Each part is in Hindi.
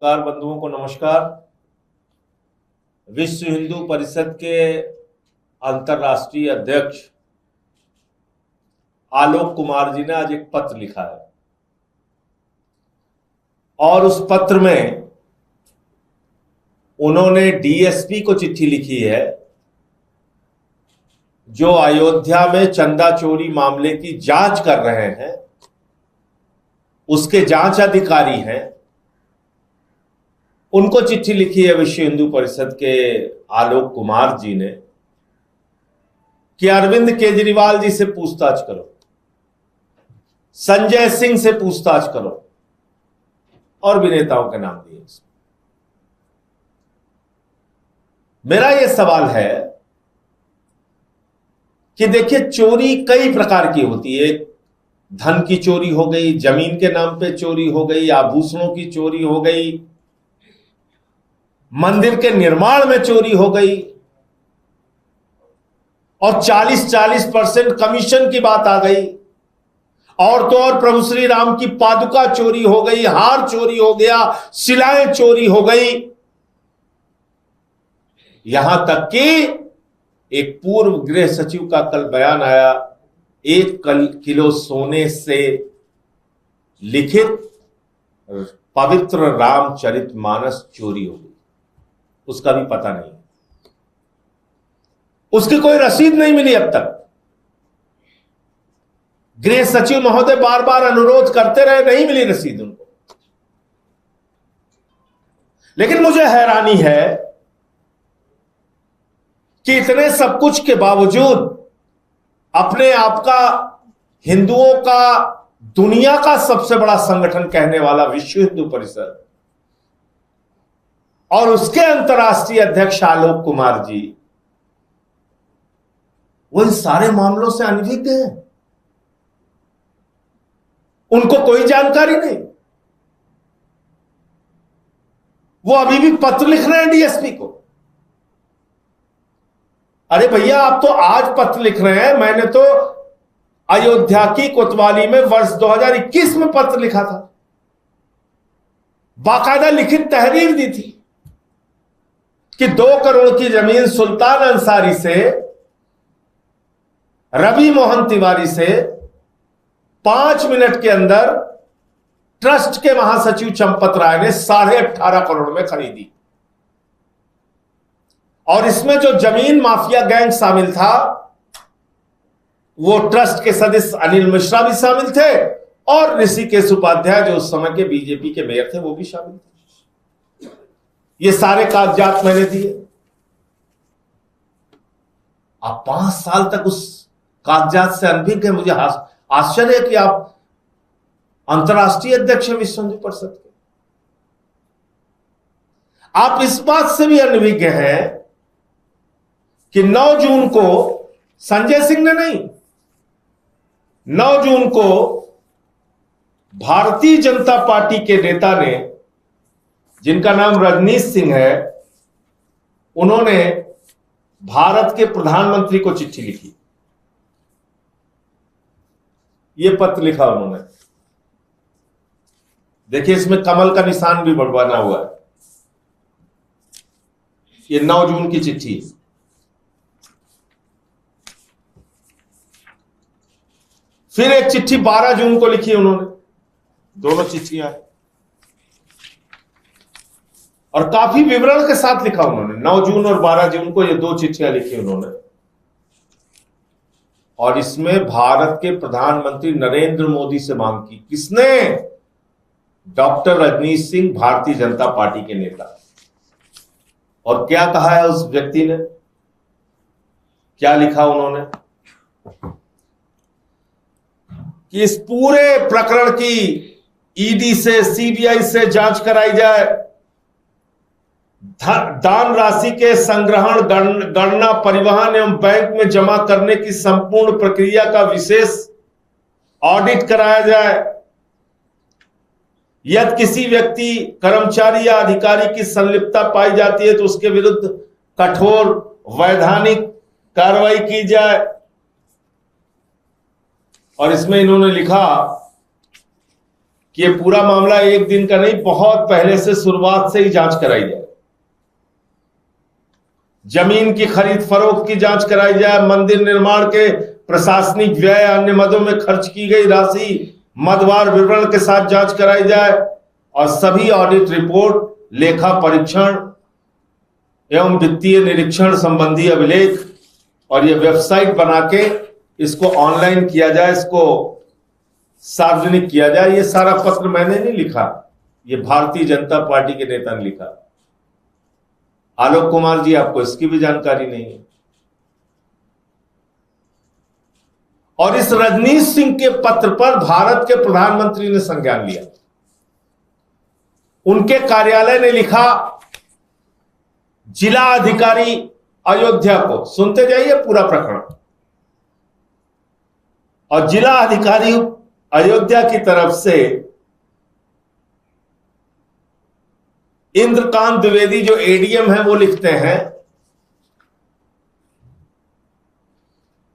पत्रकार बंधुओं को नमस्कार। विश्व हिंदू परिषद के अंतर्राष्ट्रीय अध्यक्ष आलोक कुमार जी ने आज एक पत्र लिखा है और उस पत्र में उन्होंने डीएसपी को चिट्ठी लिखी है जो अयोध्या में चंदा चोरी मामले की जांच कर रहे हैं, उसके जांच अधिकारी हैं, उनको चिट्ठी लिखी है विश्व हिंदू परिषद के आलोक कुमार जी ने कि अरविंद केजरीवाल जी से पूछताछ करो, संजय सिंह से पूछताछ करो और भी नेताओं के नाम दिए। मेरा यह सवाल है कि देखिए, चोरी कई प्रकार की होती है। धन की चोरी हो गई, जमीन के नाम पे चोरी हो गई, आभूषणों की चोरी हो गई, मंदिर के निर्माण में चोरी हो गई और 40% कमीशन की बात आ गई। और तो और प्रभु श्री राम की पादुका चोरी हो गई, हार चोरी हो गया, शिलाएं चोरी हो गई। यहां तक कि एक पूर्व गृह सचिव का कल बयान आया, 1 किलो सोने से लिखित पवित्र रामचरितमानस चोरी हो गई, उसका भी पता नहीं, उसकी कोई रसीद नहीं मिली अब तक। गृह सचिव महोदय बार बार अनुरोध करते रहे, नहीं मिली रसीद उनको। लेकिन मुझे हैरानी है कि इतने सब कुछ के बावजूद अपने आप का हिंदुओं का दुनिया का सबसे बड़ा संगठन कहने वाला विश्व हिंदू परिषद और उसके अंतर्राष्ट्रीय अध्यक्ष आलोक कुमार जी वो इन सारे मामलों से अनभिज्ञ हैं। उनको कोई जानकारी नहीं। वो अभी भी पत्र लिख रहे हैं डीएसपी को। अरे भैया, आप तो आज पत्र लिख रहे हैं, मैंने तो अयोध्या की कोतवाली में वर्ष 2021 में पत्र लिखा था, बाकायदा लिखित तहरीर दी थी कि 2 करोड़ की जमीन सुल्तान अंसारी से, रवि मोहन तिवारी से 5 मिनट के अंदर ट्रस्ट के महासचिव चंपत राय ने 18.5 करोड़ में खरीदी। और इसमें जो जमीन माफिया गैंग शामिल था वो ट्रस्ट के सदस्य अनिल मिश्रा भी शामिल थे और ऋषिकेश उपाध्याय जो उस समय के बीजेपी के मेयर थे वो भी शामिल थे। ये सारे कागजात मैंने दिए। आप 5 साल तक उस कागजात से अनभिज्ञ हैं। मुझे आश्चर्य है कि आप अंतर्राष्ट्रीय अध्यक्ष हैं विश्व हिंदू परिषद के। आप इस बात से भी अनभिज्ञ हैं कि 9 जून को संजय सिंह ने नहीं, 9 जून को भारतीय जनता पार्टी के नेता ने, जिनका नाम रजनीश सिंह है, उन्होंने भारत के प्रधानमंत्री को चिट्ठी लिखी। यह पत्र लिखा उन्होंने, देखिए इसमें कमल का निशान भी बना हुआ है। यह 9 जून की चिट्ठी। फिर एक चिट्ठी 12 जून को लिखी उन्होंने, दोनों चिट्ठियां हैं और काफी विवरण के साथ लिखा उन्होंने। 9 जून और 12 जून को ये 2 चिट्ठियां लिखी उन्होंने और इसमें भारत के प्रधानमंत्री नरेंद्र मोदी से मांग की। किसने? डॉक्टर रजनीश सिंह, भारतीय जनता पार्टी के नेता। और क्या कहा है उस व्यक्ति ने, क्या लिखा उन्होंने कि इस पूरे प्रकरण की ईडी से, सीबीआई से जांच कराई जाए, दान राशि के संग्रहण, गणना, परिवहन एवं बैंक में जमा करने की संपूर्ण प्रक्रिया का विशेष ऑडिट कराया जाए। यदि किसी व्यक्ति, कर्मचारी या अधिकारी की संलिप्तता पाई जाती है तो उसके विरुद्ध कठोर वैधानिक कार्रवाई की जाए। और इसमें इन्होंने लिखा कि ये पूरा मामला एक दिन का नहीं, बहुत पहले से शुरुआत से ही जांच कराई जाए। जमीन की खरीद फरोख्त की जांच कराई जाए, मंदिर निर्माण के प्रशासनिक व्यय अन्य मदों में खर्च की गई राशि मदवार विवरण के साथ जांच कराई जाए और सभी ऑडिट रिपोर्ट, लेखा परीक्षण एवं वित्तीय निरीक्षण संबंधी अभिलेख और ये वेबसाइट बना के इसको ऑनलाइन किया जाए, इसको सार्वजनिक किया जाए। ये सारा पत्र मैंने नहीं लिखा, ये भारतीय जनता पार्टी के नेता ने लिखा। आलोक कुमार जी, आपको इसकी भी जानकारी नहीं है। और इस रजनीश सिंह के पत्र पर भारत के प्रधानमंत्री ने संज्ञान लिया। उनके कार्यालय ने लिखा, जिला अधिकारी अयोध्या को, सुनते जाइए पूरा प्रकरण, और जिला अधिकारी अयोध्या की तरफ से इंद्रकांत द्विवेदी जो एडीएम है वो लिखते हैं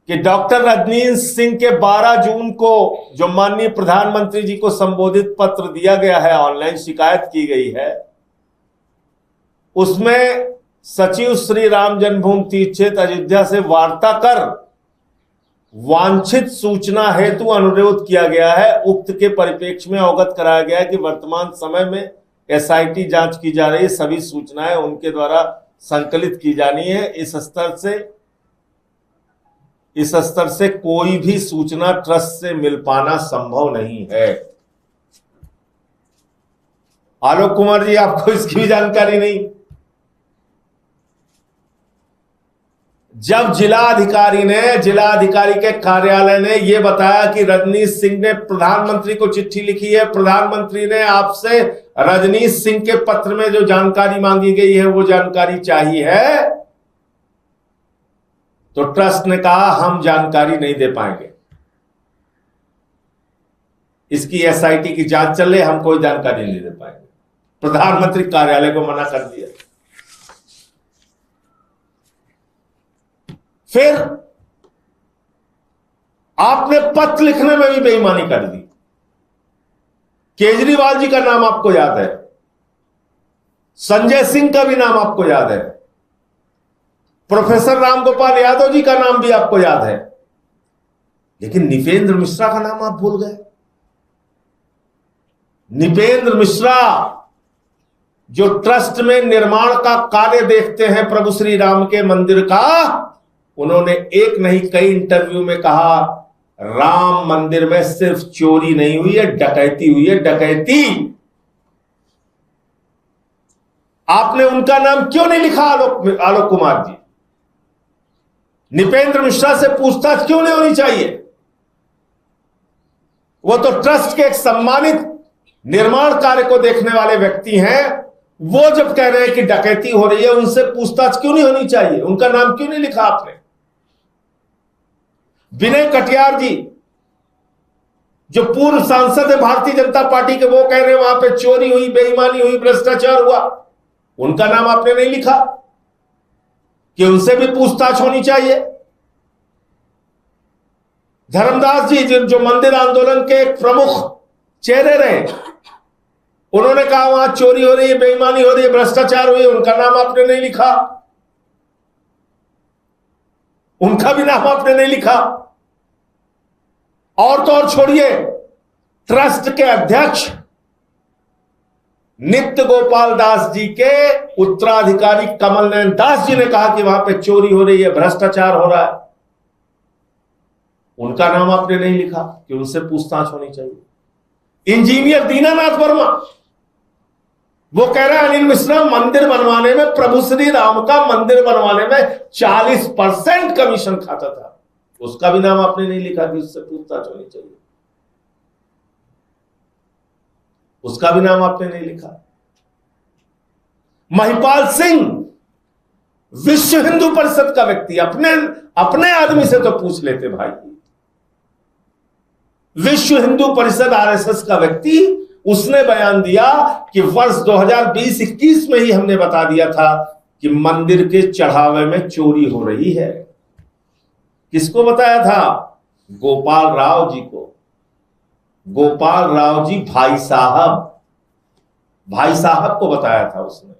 कि डॉक्टर रजनीश सिंह के 12 जून को जो माननीय प्रधानमंत्री जी को संबोधित पत्र दिया गया है, ऑनलाइन शिकायत की गई है, उसमें सचिव श्री राम जन्मभूमि तीर्थ क्षेत्र अयोध्या से वार्ता कर वांछित सूचना हेतु अनुरोध किया गया है। उक्त के परिप्रेक्ष्य में अवगत कराया गया है कि वर्तमान समय में एसआईटी जांच की जा रही है, सभी सूचनाएं उनके द्वारा संकलित की जानी है। इस स्तर से कोई भी सूचना ट्रस्ट से मिल पाना संभव नहीं है। आलोक कुमार जी, आपको इसकी भी जानकारी नहीं? जब जिलाधिकारी के कार्यालय ने यह बताया कि रजनीश सिंह ने प्रधानमंत्री को चिट्ठी लिखी है, प्रधानमंत्री ने आपसे रजनीश सिंह के पत्र में जो जानकारी मांगी गई है वो जानकारी चाहिए है, तो ट्रस्ट ने कहा हम जानकारी नहीं दे पाएंगे, इसकी एसआईटी की जांच चल रही, हम कोई जानकारी नहीं दे पाएंगे। प्रधानमंत्री कार्यालय को मना कर दिया। फिर आपने पत्र लिखने में भी बेईमानी कर दी। केजरीवाल जी का नाम आपको याद है, संजय सिंह का भी नाम आपको याद है, प्रोफेसर रामगोपाल यादव जी का नाम भी आपको याद है, लेकिन निपेंद्र मिश्रा का नाम आप भूल गए। निपेंद्र मिश्रा जो ट्रस्ट में निर्माण का कार्य देखते हैं प्रभु श्री राम के मंदिर का, उन्होंने एक नहीं कई इंटरव्यू में कहा राम मंदिर में सिर्फ चोरी नहीं हुई है, डकैती हुई है, डकैती। आपने उनका नाम क्यों नहीं लिखा आलोक कुमार जी? निपेंद्र मिश्रा से पूछताछ क्यों नहीं होनी चाहिए? वो तो ट्रस्ट के एक सम्मानित निर्माण कार्य को देखने वाले व्यक्ति हैं। वो जब कह रहे हैं कि डकैती हो रही है, उनसे पूछताछ क्यों नहीं होनी चाहिए? उनका नाम क्यों नहीं लिखा आपने? विनय कटियार जी जो पूर्व सांसद है भारतीय जनता पार्टी के, वो कह रहे हैं वहां पे चोरी हुई, बेईमानी हुई, भ्रष्टाचार हुआ, उनका नाम आपने नहीं लिखा कि उनसे भी पूछताछ होनी चाहिए। धर्मदास जी जो मंदिर आंदोलन के एक प्रमुख चेहरे रहे, उन्होंने कहा वहां चोरी हो रही है, बेईमानी हो रही है, भ्रष्टाचार हुई, उनका नाम आपने नहीं लिखा, उनका भी नाम आपने नहीं लिखा। और तो और छोड़िए, ट्रस्ट के अध्यक्ष नित्य गोपाल दास जी के उत्तराधिकारी कमल नयन दास जी ने कहा कि वहां पे चोरी हो रही है, भ्रष्टाचार हो रहा है, उनका नाम आपने नहीं लिखा कि उनसे पूछताछ होनी चाहिए। इंजीनियर दीनानाथ वर्मा, वो कह रहा है अनिल मिश्रा मंदिर बनवाने में, प्रभु श्री राम का मंदिर बनवाने में 40% कमीशन खाता था, उसका भी नाम आपने नहीं लिखा कि उससे पूछताछ होनी चाहिए, उसका भी नाम आपने नहीं लिखा। महिपाल सिंह विश्व हिंदू परिषद का व्यक्ति, अपने आदमी से तो पूछ लेते भाई। विश्व हिंदू परिषद आरएसएस का व्यक्ति, उसने बयान दिया कि वर्ष 2020-21 में ही हमने बता दिया था कि मंदिर के चढ़ावे में चोरी हो रही है। किसको बताया था? गोपाल राव जी को। गोपाल राव जी भाई साहब को बताया था उसने।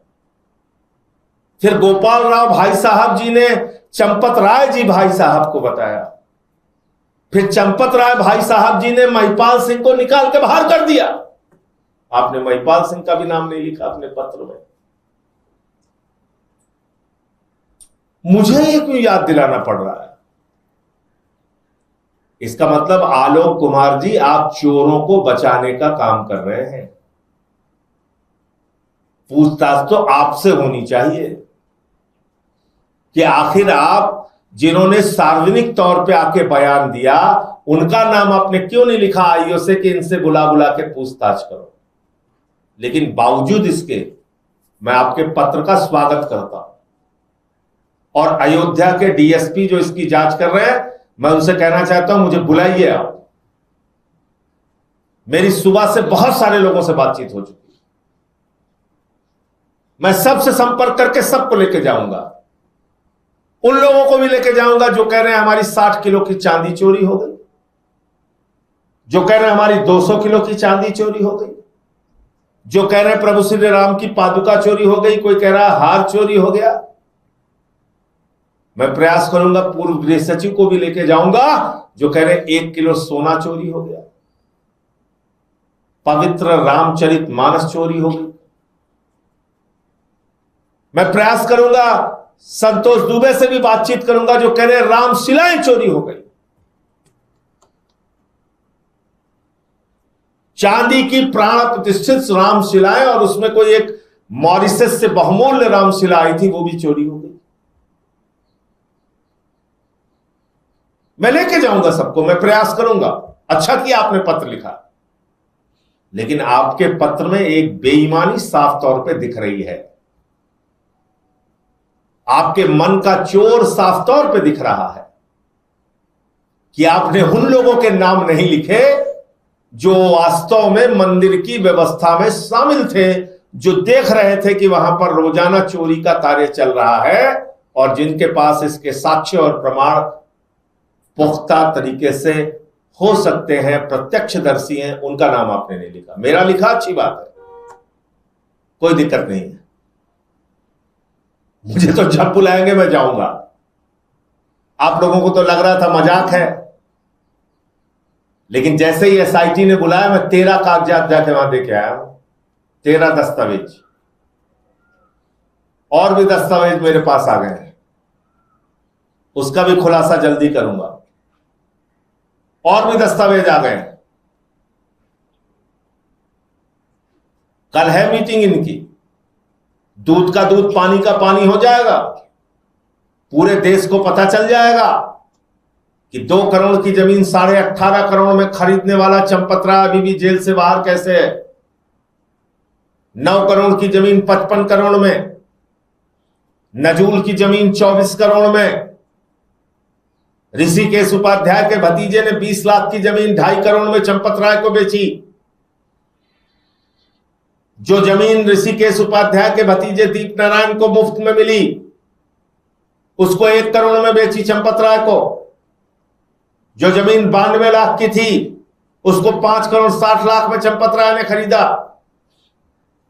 फिर गोपाल राव भाई साहब जी ने चंपत राय जी भाई साहब को बताया। फिर चंपत राय भाई साहब जी ने महिपाल सिंह को निकाल के बाहर कर दिया। आपने महिपाल सिंह का भी नाम नहीं लिखा अपने पत्र में। मुझे ये क्यों याद दिलाना पड़ रहा है? इसका मतलब आलोक कुमार जी, आप चोरों को बचाने का काम कर रहे हैं। पूछताछ तो आपसे होनी चाहिए कि आखिर आप जिन्होंने सार्वजनिक तौर पे आके बयान दिया, उनका नाम आपने क्यों नहीं लिखा आईओ से कि इनसे बुला बुला के पूछताछ करो। लेकिन बावजूद इसके मैं आपके पत्र का स्वागत करता हूं, और अयोध्या के डीएसपी जो इसकी जांच कर रहे हैं, मैं उनसे कहना चाहता हूं, मुझे बुलाइए आप। मेरी सुबह से बहुत सारे लोगों से बातचीत हो चुकी है। मैं सबसे संपर्क करके सबको लेके जाऊंगा। उन लोगों को भी लेके जाऊंगा जो कह रहे हैं हमारी 60 किलो की चांदी चोरी हो गई, जो कह रहे हैं हमारी 200 किलो की चांदी चोरी हो गई, जो कह रहे हैं प्रभु श्री राम की पादुका चोरी हो गई, कोई कह रहा है हार चोरी हो गया। मैं प्रयास करूंगा पूर्व गृह सचिव को भी लेके जाऊंगा जो कह रहे हैं 1 किलो सोना चोरी हो गया, पवित्र रामचरित मानस चोरी हो गई। मैं प्रयास करूंगा, संतोष दुबे से भी बातचीत करूंगा जो कह रहे हैं रामशिलाएं चोरी हो गई। चांदी की प्राण प्रतिष्ठित रामशिलाएं, और उसमें कोई एक मॉरिशस से बहुमूल्य रामशिला आई थी, वो भी चोरी हो गई। मैं लेके जाऊंगा सबको, मैं प्रयास करूंगा। अच्छा किया आपने पत्र लिखा, लेकिन आपके पत्र में एक बेईमानी साफ तौर पे दिख रही है। आपके मन का चोर साफ तौर पे दिख रहा है कि आपने उन लोगों के नाम नहीं लिखे जो वास्तव में मंदिर की व्यवस्था में शामिल थे, जो देख रहे थे कि वहां पर रोजाना चोरी का कार्य चल रहा है, और जिनके पास इसके साक्ष्य और प्रमाण पुख्ता तरीके से हो सकते हैं, प्रत्यक्षदर्शी हैं, उनका नाम आपने नहीं लिखा। मेरा लिखा, अच्छी बात है, कोई दिक्कत नहीं है। मुझे तो जब बुलाएंगे मैं जाऊंगा। आप लोगों को तो लग रहा था मजाक है, लेकिन जैसे ही एसआईटी ने बुलाया, मैं 13 कागजात जाके वहां देके आया हूं, 13 दस्तावेज। और भी दस्तावेज मेरे पास आ गए हैं, उसका भी खुलासा जल्दी करूंगा। और भी दस्तावेज आ गए हैं। कल है मीटिंग इनकी, दूध का दूध पानी का पानी हो जाएगा। पूरे देश को पता चल जाएगा कि 2 करोड़ की जमीन 18.5 करोड़ में खरीदने वाला चंपत राय अभी भी जेल से बाहर कैसे है। 9 करोड़ की जमीन 55 करोड़ में, नजूल की जमीन 24 करोड़ में, ऋषिकेश उपाध्याय के भतीजे ने 20 लाख की जमीन 2.5 करोड़ में चंपत राय को बेची। जो जमीन ऋषिकेश उपाध्याय के भतीजे दीप नारायण को मुफ्त में मिली, उसको 1 करोड़ में बेची चंपत राय को। जो जमीन 92 लाख की थी, उसको 5 करोड़ 60 लाख में चंपत राय ने खरीदा।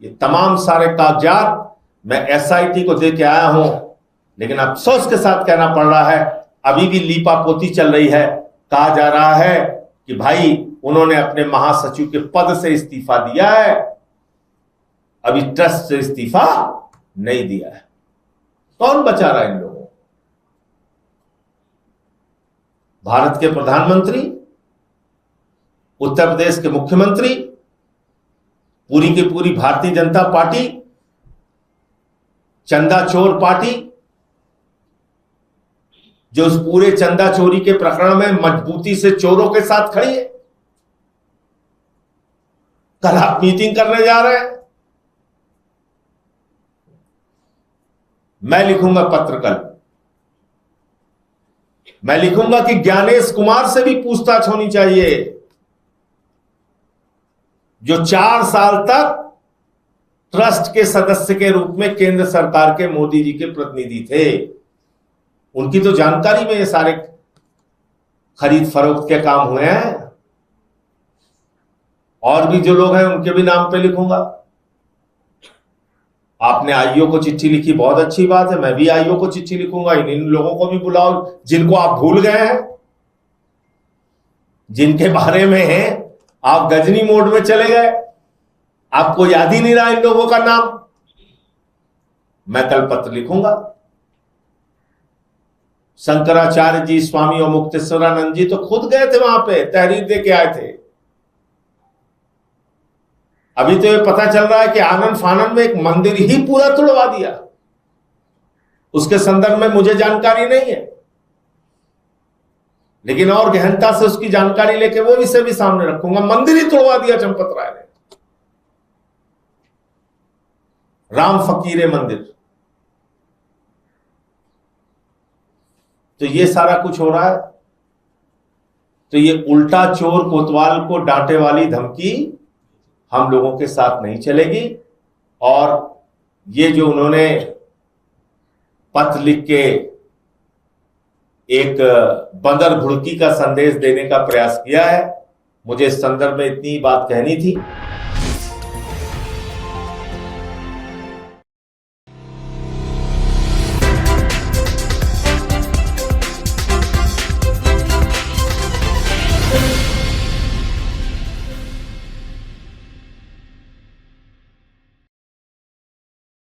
ये तमाम सारे कागजात मैं एसआईटी को दे के आया हूं, लेकिन अफसोस के साथ कहना पड़ रहा है, अभी भी लीपापोती चल रही है। कहा जा रहा है कि भाई उन्होंने अपने महासचिव के पद से इस्तीफा दिया है, अभी ट्रस्ट से इस्तीफा नहीं दिया है। कौन बचा रहा है इन लोगों? भारत के प्रधानमंत्री, उत्तर प्रदेश के मुख्यमंत्री, पूरी की पूरी भारतीय जनता पार्टी, चंदा चोर पार्टी, जो उस पूरे चंदा चोरी के प्रकरण में मजबूती से चोरों के साथ खड़ी है। कल आप मीटिंग करने जा रहे हैं, मैं लिखूंगा पत्र कल। मैं लिखूंगा कि ज्ञानेश कुमार से भी पूछताछ होनी चाहिए, जो 4 साल तक ट्रस्ट के सदस्य के रूप में केंद्र सरकार के मोदी जी के प्रतिनिधि थे। उनकी तो जानकारी में ये सारे खरीद फरोख्त के काम हुए हैं। और भी जो लोग हैं उनके भी नाम पे लिखूंगा। आपने आईओ को चिट्ठी लिखी, बहुत अच्छी बात है, मैं भी आईओ को चिट्ठी लिखूंगा। इन लोगों को भी बुलाओ जिनको आप भूल गए हैं, जिनके बारे में आप गजनी मोड में चले गए, आपको याद ही नहीं रहा इन लोगों का नाम। मैं कल पत्र लिखूंगा। शंकराचार्य जी, स्वामी और मुक्तेश्वरानंद जी तो खुद गए थे वहां पे, तहरीर दे के आए थे। अभी तो ये पता चल रहा है कि आनंद फानंद में एक मंदिर ही पूरा तोड़वा दिया। उसके संदर्भ में मुझे जानकारी नहीं है, लेकिन और गहनता से उसकी जानकारी लेके वो विषय भी सामने रखूंगा। मंदिर ही तोड़वा दिया चंपत राय ने, राम फकीरे मंदिर। तो ये सारा कुछ हो रहा है। तो ये उल्टा चोर कोतवाल को डांटे वाली धमकी हम लोगों के साथ नहीं चलेगी। और ये जो उन्होंने पत्र लिख के एक बंदर भुड़की का संदेश देने का प्रयास किया है, मुझे इस संदर्भ में इतनी बात कहनी थी।